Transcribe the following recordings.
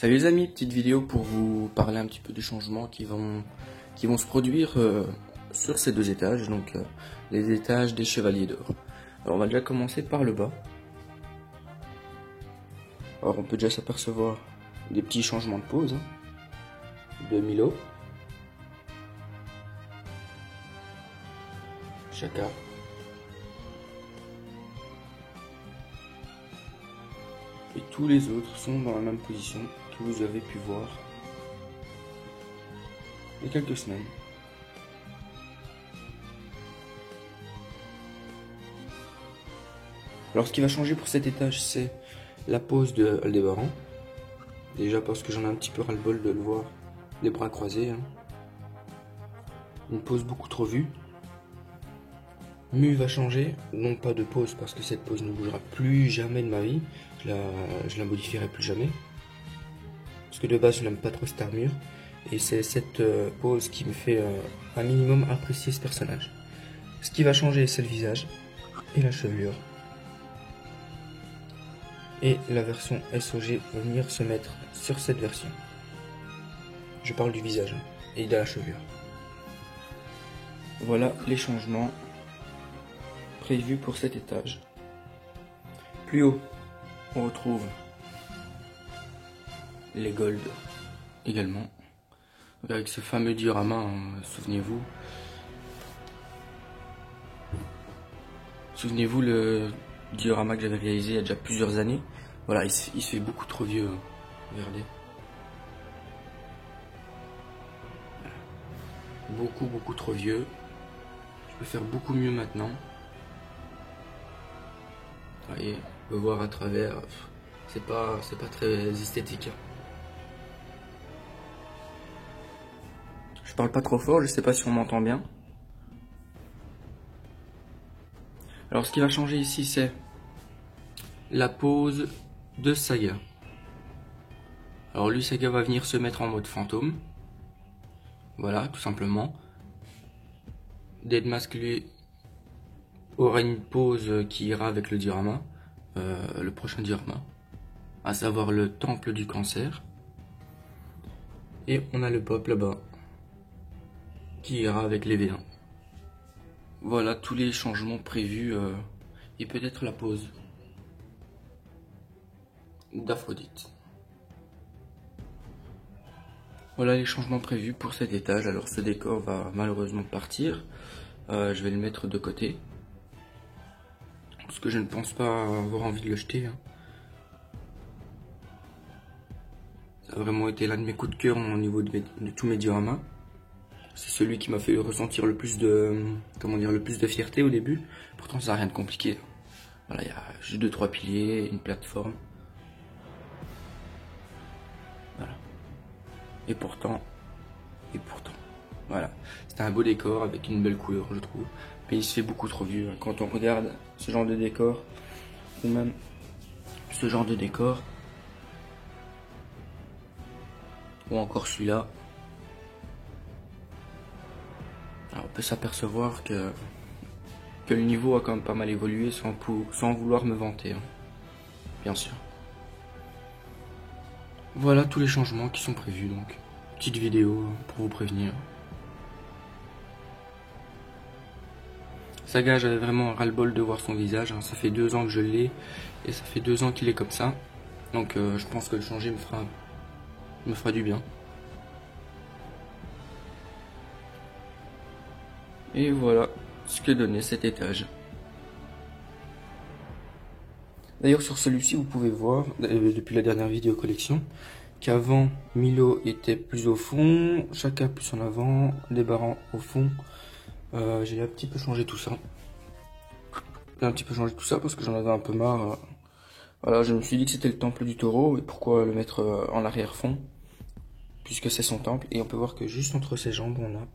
Salut les amis, petite vidéo pour vous parler un petit peu des changements qui vont se produire sur ces deux étages, donc les étages des Chevaliers d'Or. Alors on va déjà commencer par le bas. Alors on peut déjà s'apercevoir des petits changements de pose de Milo, Chaka, et tous les autres sont dans la même position que vous avez pu voir il y a quelques semaines. Alors ce qui va changer pour cet étage, c'est la pose de Aldébaran. Déjà parce que j'en ai un petit peu ras-le-bol de le voir les bras croisés. Une pose beaucoup trop vue. Mu va changer, non pas de pose parce que cette pose ne bougera plus jamais de ma vie. Je la modifierai plus jamais. Parce que de base je n'aime pas trop cette armure. Et c'est cette pose qui me fait un minimum apprécier ce personnage. Ce qui va changer, c'est le visage et la chevelure. Et la version SOG va venir se mettre sur cette version. Je parle du visage et de la chevelure. Voilà les changements prévus pour cet étage. Plus haut, on retrouve les golds également. Avec ce fameux diorama, souvenez-vous. Souvenez-vous le diorama que j'avais réalisé il y a déjà plusieurs années. Voilà, il se fait beaucoup trop vieux. Regardez. Beaucoup trop vieux. Je peux faire beaucoup mieux maintenant. Vous voyez, on peut voir à travers. C'est pas très esthétique. Je parle pas trop fort, je sais pas si on m'entend bien. Alors ce qui va changer ici, c'est la pose de Saga. Alors lui, Saga va venir se mettre en mode fantôme. Voilà, tout simplement. Deadmask, lui, aura une pose qui ira avec le diorama, le prochain diorama, à savoir le temple du cancer. Et on a le pop là-bas, qui ira avec les V1. Voilà tous les changements prévus, et peut-être la pose d'Aphrodite. Voilà les changements prévus pour cet étage. Alors ce décor va malheureusement partir. Je vais le mettre de côté. Parce que je ne pense pas avoir envie de le jeter. Ça a vraiment été l'un de mes coups de cœur au niveau de tous mes dioramas. C'est celui qui m'a fait ressentir le plus de, le plus de fierté au début. Pourtant ça n'a rien de compliqué. Voilà, il y a juste 2-3 piliers, une plateforme. Voilà. Et pourtant, voilà. C'était un beau décor avec une belle couleur, je trouve. Mais il se fait beaucoup trop vieux. Quand on regarde ce genre de décor, ou même ce genre de décor, ou encore celui-là, on peut s'apercevoir que le niveau a quand même pas mal évolué sans vouloir me vanter, bien sûr. Voilà tous les changements qui sont prévus, donc petite vidéo pour vous prévenir. Saga, j'avais vraiment ras-le-bol de voir son visage, ça fait 2 ans que je l'ai et ça fait 2 ans qu'il est comme ça, donc je pense que le changer me fera du bien. Et voilà ce que donnait cet étage. D'ailleurs sur celui-ci vous pouvez voir, depuis la dernière vidéo collection, qu'avant Milo était plus au fond, Chaka plus en avant, Aldébaran au fond. J'ai un petit peu changé tout ça. Parce que j'en avais un peu marre. Voilà, je me suis dit que c'était le temple du taureau et pourquoi le mettre en arrière-fond puisque c'est son temple. Et on peut voir que juste entre ses jambes on a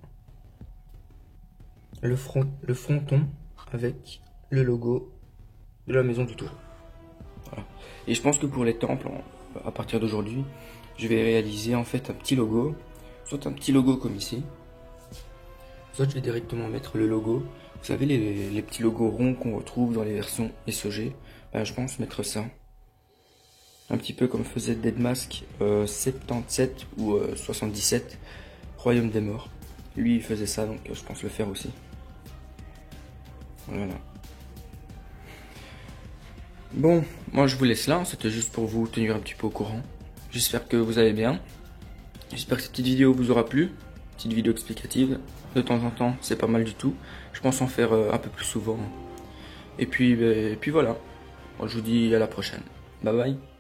le fronton avec le logo de la maison du taureau. Voilà. Et je pense que pour les temples, à partir d'aujourd'hui, je vais réaliser en fait un petit logo, soit un petit logo comme ici, soit je vais directement mettre le logo. Vous savez les petits logos ronds qu'on retrouve dans les versions SOG, ben, je pense mettre ça Un petit peu comme faisait Deadmask 77 ou 77, Royaume des Morts. Lui il faisait ça, donc je pense le faire aussi. Voilà. Bon, moi je vous laisse là, c'était juste pour vous tenir un petit peu au courant. J'espère que vous allez bien. J'espère que cette petite vidéo vous aura plu. Petite vidéo explicative. De temps en temps, c'est pas mal du tout. Je pense en faire un peu plus souvent. Et puis voilà. Moi, je vous dis à la prochaine. Bye bye.